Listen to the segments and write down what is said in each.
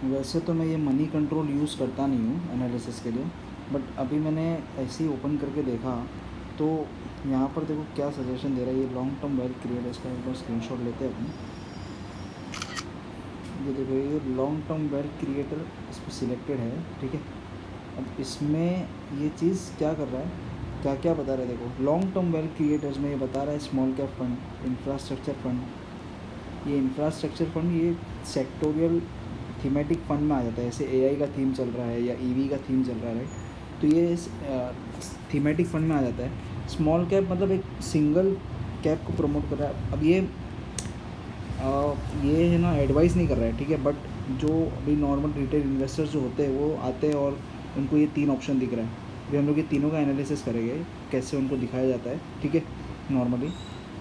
वैसे तो मैं ये मनी कंट्रोल यूज़ करता नहीं हूँ एनालिसिस के लिए, बट अभी मैंने ऐसे ही ओपन करके देखा तो यहाँ पर देखो क्या सजेशन दे रहा है ये लॉन्ग टर्म वेल्थ क्रिएट। इसका एक बार स्क्रीनशॉट लेते हैं अपन। ये देखो ये लॉन्ग टर्म वेल्थ क्रिएटर इस पर सिलेक्टेड है, ठीक है। अब इसमें ये चीज़ क्या कर रहा है, क्या क्या बता रहा है देखो। लॉन्ग टर्म वेल्थ क्रिएटर्स में ये बता रहा है small cap fund, infrastructure fund. ये इंफ्रास्ट्रक्चर फंड ये सेक्टोरियल थीमेटिक फंड में आ जाता है। जैसे एआई का थीम चल रहा है या ईवी का थीम चल रहा है, राइट, तो ये थीमेटिक फंड में आ जाता है। स्मॉल कैप मतलब एक सिंगल कैप को प्रमोट कर रहा है। अब ये है ना एडवाइस नहीं कर रहा है, ठीक है, बट जो अभी नॉर्मल रिटेल इन्वेस्टर्स जो होते हैं वो आते हैं और उनको ये 3 ऑप्शन दिख रहा है। अभी हम लोग ये तीनों का एनालिसिस करेंगे कैसे उनको दिखाया जाता है, ठीक है, नॉर्मली।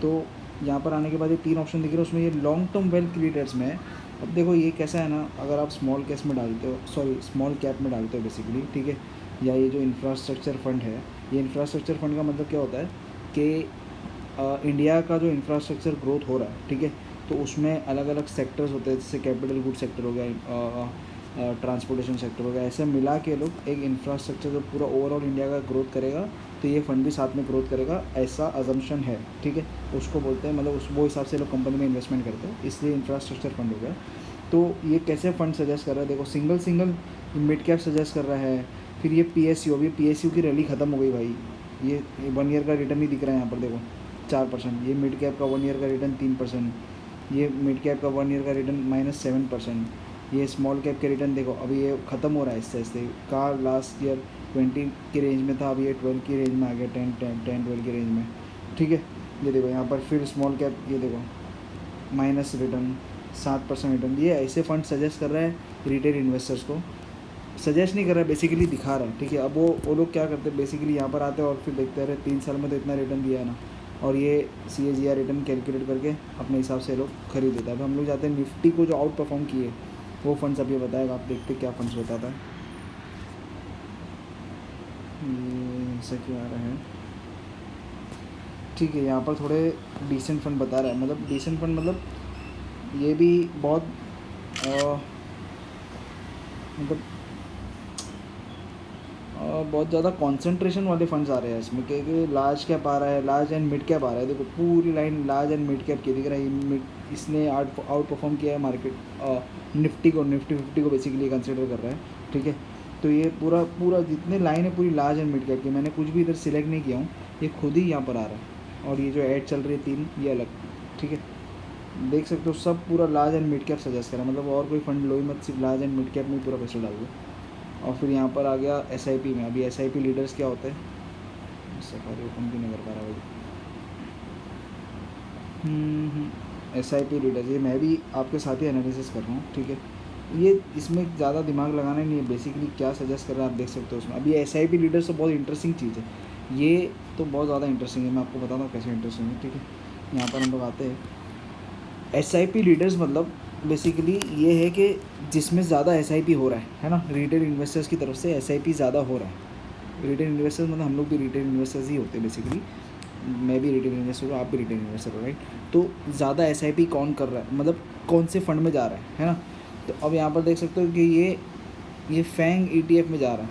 तो यहाँ पर आने के बाद ये 3 ऑप्शन दिख रहे हैं, उसमें ये लॉन्ग टर्म वेल्थ क्रिएटर्स में है। अब देखो ये कैसा है ना, अगर आप स्मॉल कैप में डालते हो, सॉरी स्मॉल कैप में डालते हो बेसिकली, ठीक है, या ये जो इंफ्रास्ट्रक्चर फंड है, ये इंफ्रास्ट्रक्चर फंड का मतलब क्या होता है कि इंडिया का जो इंफ्रास्ट्रक्चर ग्रोथ हो रहा है, ठीक है, तो उसमें अलग अलग सेक्टर्स होते हैं, जैसे कैपिटल गुड सेक्टर हो गया, ट्रांसपोर्टेशन सेक्टर हो गया, ऐसे मिला के लोग एक इंफ्रास्ट्रक्चर जो पूरा ओवरऑल इंडिया का ग्रोथ करेगा, तो ये फंड भी साथ में ग्रोथ करेगा, ऐसा अजम्पशन है, ठीक है। उसको बोलते हैं, मतलब उस वो हिसाब से लोग कंपनी में इन्वेस्टमेंट करते हैं, इसलिए इंफ्रास्ट्रक्चर फंड हो गया। तो ये कैसे फंड सजेस्ट कर रहा है देखो, single single mid cap suggest कर रहा है। फिर ये PSU, अभी PSU की रैली ख़त्म हो गई भाई। ये 1 ईयर का रिटर्न ही दिख रहा है यहाँ पर देखो 4%। ये मिड कैप का 1 ईयर का रिटर्न 3%। ये मिड कैप का 1 ईयर का रिटर्न -7%। ये स्मॉल कैप के रिटर्न देखो अभी ये ख़त्म हो रहा है इससे इससे का लास्ट ईयर 20 की रेंज में था, अभी ये 12 की रेंज में आ गया, 10-12 की रेंज में, ठीक है। ये देखो यहाँ पर फिर स्मॉल कैप, ये देखो माइनस रिटर्न, 7% रिटर्न। ये ऐसे फंड सजेस्ट कर रहा है रिटेल इन्वेस्टर्स को, सजेस्ट नहीं कर रहा है, बेसिकली दिखा रहा है, ठीक है। अब वो लोग क्या करते हैं बेसिकली, यहाँ पर आते हैं और फिर देखते रहे 3 साल में तो इतना रिटर्न दिया है ना, और ये CAGR रिटर्न कैलकुलेट करके अपने हिसाब से लोग खरीद देता है। अब हम लोग जाते हैं निफ्टी को जो आउट परफॉर्म किए वो फंड्स अभी बताएगा, आप देखते क्या फंड्स बताता है। ये ऐसा क्यों आ रहा है, ठीक है। यहाँ पर थोड़े डिसेंट फंड बता रहा है, मतलब डिसेंट फंड मतलब ये भी बहुत मतलब बहुत ज़्यादा कंसंट्रेशन वाले फंड्स आ रहे हैं इसमें, क्योंकि लार्ज कैप आ रहा है, लार्ज एंड मिड कैप आ रहा है। देखो पूरी line large and mid cap की दिख रहा है। इसने आउट परफॉर्म किया है मार्केट निफ्टी को, निफ्टी 50 को बेसिकली कंसिडर कर रहा है, ठीक है। तो ये पूरा पूरा जितने लाइन है पूरी लार्ज एंड मिड कैप की, मैंने कुछ भी इधर सिलेक्ट नहीं किया हूँ, ये खुद ही यहाँ पर आ रहा है। और ये जो ऐड चल रही है 3, ये अलग, ठीक है, देख सकते हो सब पूरा large and mid cap suggest करा, मतलब और कोई फंड लो ही मत, सिर्फ लार्ज एंड मिड कैप में पूरा पैसा डाल दो। और फिर यहाँ पर आ गया SIP में। अभी SIP लीडर्स क्या होते हैं, सफारी ओपन भी नहीं कर पा रहा भाई। SIP लीडर्स ये मैं भी आपके साथ ही एनालिसिस कर रहा हूँ, ठीक है। ये इसमें ज़्यादा दिमाग लगाना ही नहीं है, बेसिकली क्या सजेस्ट कर रहा है आप देख सकते हो उसमें। अभी SIP लीडर्स तो बहुत इंटरेस्टिंग चीज़ है, ये तो बहुत ज़्यादा इंटरेस्टिंग है, मैं आपको बताता हूँ कैसे इंटरेस्टिंग है, ठीक है। यहाँ पर हम लोग आते हैं SIP लीडर्स, मतलब बेसिकली ये है कि जिसमें ज़्यादा SIP हो रहा है ना, रिटेल इन्वेस्टर्स की तरफ से SIP ज़्यादा हो रहा है। रिटेल इन्वेस्टर्स मतलब हम लोग भी रिटेल इन्वेस्टर्स ही होते हैं बेसिकली, मैं भी रिटेल इन्वेस्टर हूँ, आप भी रिटेल इन्वेस्टर हो, राइट। तो ज़्यादा SIP कौन कर रहा है, मतलब कौन से फंड में जा रहा है ना। तो अब यहाँ पर देख सकते हो कि ये फैंग ETF में जा रहा है।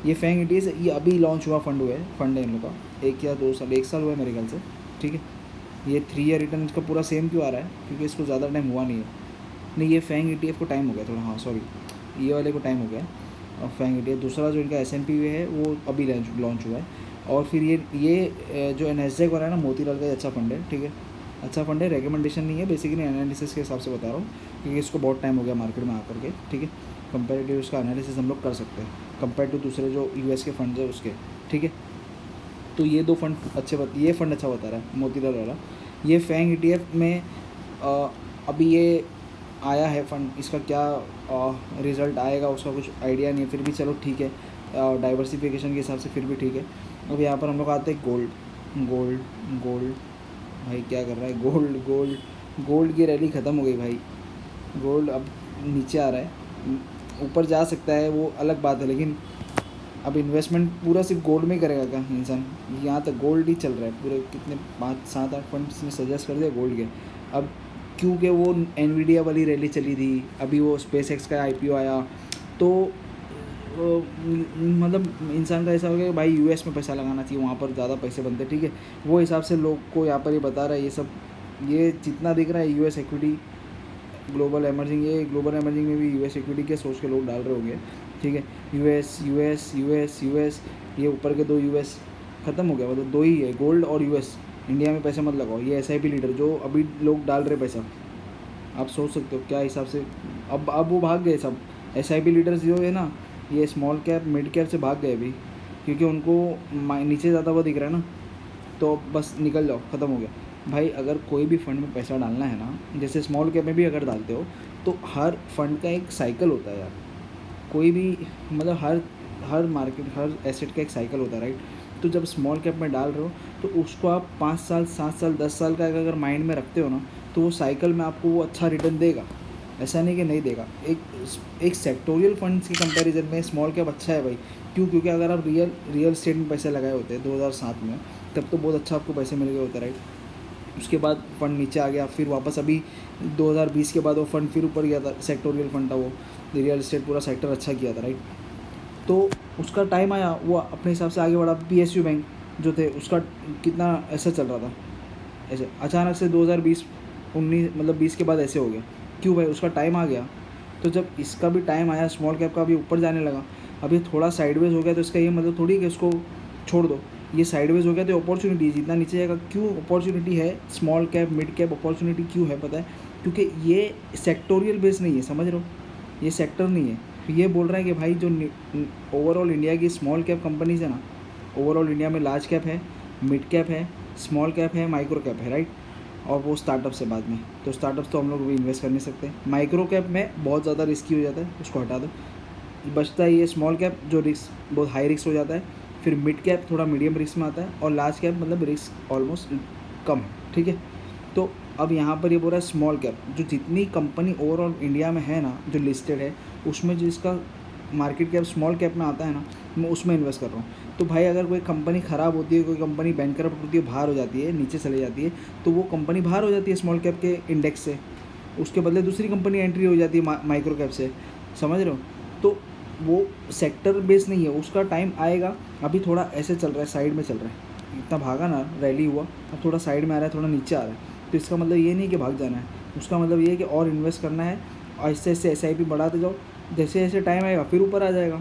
ये फैंग ETF ये अभी लॉन्च हुआ फंड है इन लोग का, 1 या 2 साल, 1 साल हुआ है मेरे ख्याल से, ठीक है। ये 3 ईयर रिटर्न इसका पूरा सेम क्यों आ रहा है, क्योंकि इसको ज़्यादा टाइम हुआ नहीं है। नहीं, ये फैंग ETF को टाइम हो गया थोड़ा, हाँ सॉरी, ये वाले को टाइम हो गया। और फैंग ETF दूसरा जो इनका S&P है वो अभी लॉन्च हुआ है। और फिर ये जो NASDAQ वाला है ना, मोतीलाल का अच्छा फंड है, ठीक है, अच्छा फंड है, रिकमेंडेशन नहीं है, बेसिकली एनालिसिस के हिसाब से बता रहा हूँ, क्योंकि इसको बहुत टाइम हो गया मार्केट में आकर के, ठीक है। कंपेरेटिव उसका एनालिसिस हम लोग कर सकते हैं कंपेयर टू दूसरे जो US के फंड्स है उसके, ठीक है। तो ये 2 फंड ये फंड अच्छा बता रहा है मोतीलाल वाला। ये फैंग ETF में अभी ये आया है फंड, इसका क्या रिज़ल्ट आएगा उसका कुछ आइडिया नहीं है, फिर भी चलो ठीक है, डाइवर्सिफिकेशन के हिसाब से फिर भी ठीक है। अब यहाँ पर हम लोग आते हैं गोल्ड भाई क्या कर रहा है, गोल्ड की रैली ख़त्म हो गई भाई। गोल्ड अब नीचे आ रहा है, ऊपर जा सकता है वो अलग बात है, लेकिन अब इन्वेस्टमेंट पूरा सिर्फ गोल्ड में ही करेगा क्या इंसान, यहाँ तक गोल्ड ही चल रहा है पूरे, कितने 5-7-8 फंड्स ने सजेस्ट कर दिया गोल्ड के। अब क्योंकि वो एनवीडिया वाली रैली चली थी, अभी वो स्पेस एक्स का आईपीओ आया, तो मतलब इंसान का ऐसा हो गया कि भाई यूएस में पैसा लगाना चाहिए, वहाँ पर ज़्यादा पैसे बनते हैं, ठीक है। वो हिसाब से लोग को यहाँ पर ये बता रहा है, ये सब ये जितना दिख रहा है यूएस इक्विटी, ग्लोबल एमर्जिंग, ये ग्लोबल एमर्जिंग में भी यूएस इक्विटी के सोच के लोग डाल रहे होंगे, ठीक है। यूएस यूएस यूएस यूएस, ये ऊपर के दो यूएस ख़त्म हो गया, मतलब दो ही है, गोल्ड और यूएस। इंडिया में पैसे मत लगाओ, ये एसआईपी लीडर जो अभी लोग डाल रहे पैसा, आप सोच सकते हो क्या हिसाब से। अब वो भाग गए सब एसआईपी लीडर्स जो है ना, ये स्मॉल कैप मिड कैप से भाग गए अभी, क्योंकि उनको नीचे ज़्यादा वो दिख रहा है ना, तो बस निकल जाओ, ख़त्म हो गया। भाई अगर कोई भी फंड में पैसा डालना है ना, जैसे स्मॉल कैप में भी अगर डालते हो, तो हर फंड का एक साइकिल होता है यार, कोई भी मतलब हर मार्केट, हर एसेट का एक साइकिल होता है, राइट। तो जब स्मॉल कैप में डाल रहे हो, तो उसको आप 5 साल 7 साल 10 साल का अगर माइंड में रखते हो ना, तो वो साइकिल में आपको वो अच्छा रिटर्न देगा, ऐसा नहीं कि नहीं देगा। एक सेक्टोरियल फंड्स के कंपैरिजन में स्मॉल कैप अच्छा है भाई। क्यों? क्योंकि अगर आप रियल स्टेट में पैसे लगाए होते हैं 2007 में, तब तो बहुत अच्छा आपको पैसे मिल गए होते, राइट। उसके बाद फंड नीचे आ गया, फिर वापस अभी 2020 के बाद वो फंड फिर ऊपर गया था, सेक्टोरियल फंड था वो, रियल एस्टेट पूरा सेक्टर अच्छा किया था, राइट। तो उसका टाइम आया, वो अपने हिसाब से आगे बढ़ा। पीएसयू बैंक जो थे उसका कितना ऐसा चल रहा था, ऐसे अचानक से 2020 19 मतलब 20 के बाद ऐसे हो गया। क्यों भाई? उसका टाइम आ गया। तो जब इसका भी टाइम आया, स्मॉल कैप का भी ऊपर जाने लगा, अभी थोड़ा साइडवेज हो गया, तो इसका ये मतलब थोड़ी कि उसको छोड़ दो, ये साइडवेज हो गया तो अपॉर्चुनिटी जितना नीचे जाएगा। क्यों अपॉर्चुनिटी है? Small cap mid cap opportunity क्यों है पता है? क्योंकि ये सेक्टोरियल बेस नहीं है, समझ रहे हो, ये सेक्टर नहीं है। तो ये बोल रहा है कि भाई जो ओवरऑल इंडिया की स्मॉल कैप कंपनीज है ना, ओवरऑल इंडिया में लार्ज कैप है, मिड कैप है, स्मॉल कैप है, माइक्रो कैप है, राइट। और वो स्टार्टअप्स है बाद में, तो स्टार्टअप्स तो हम लोग भी इन्वेस्ट कर नहीं सकते। माइक्रो कैप में बहुत ज़्यादा रिस्की हो जाता है, उसको हटा दो। बचता है ये स्मॉल कैप जो रिस्क बहुत हाई रिस्क हो जाता है, फिर मिड कैप थोड़ा मीडियम रिस्क में आता है, और लार्ज कैप मतलब रिस्क ऑलमोस्ट कम है, ठीक है। तो अब यहाँ पर ये बोल रहा है स्मॉल कैप, जो जितनी कंपनी ओवरऑल इंडिया में है ना, जो लिस्टेड है, उसमें जिसका मार्केट कैप स्मॉल कैप में आता है ना, मैं उसमें इन्वेस्ट कर रहा हूँ। तो भाई अगर कोई कंपनी ख़राब होती है, कोई कंपनी बैंकरप्ट होती है, बाहर हो जाती है, नीचे चली जाती है, तो वो कंपनी बाहर हो जाती है स्मॉल कैप के इंडेक्स से, उसके बदले दूसरी कंपनी एंट्री हो जाती है माइक्रो कैप से, समझ रहे हो। तो वो सेक्टर बेस नहीं है, उसका टाइम आएगा। अभी थोड़ा ऐसे चल रहा है, साइड में चल रहा है, इतना भागा ना, रैली हुआ, अब थोड़ा साइड में आ रहा है, थोड़ा नीचे आ रहा है। तो इसका मतलब ये नहीं कि भाग जाना है, उसका मतलब ये है कि और इन्वेस्ट करना है, और ऐसे ऐसे SIP बढ़ाते जाओ, जैसे जैसे टाइम आएगा फिर ऊपर आ जाएगा,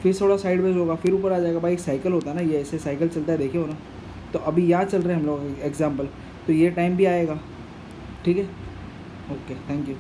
फिर थोड़ा साइडवेज होगा, फिर ऊपर आ जाएगा। भाई एक साइकिल होता है ना, ये ऐसे साइकिल चलता है, देखे हो ना। तो अभी यहाँ चल रहे हैं हम लोग एग्जाम्पल, तो ये टाइम भी आएगा, ठीक है। Okay, thank you.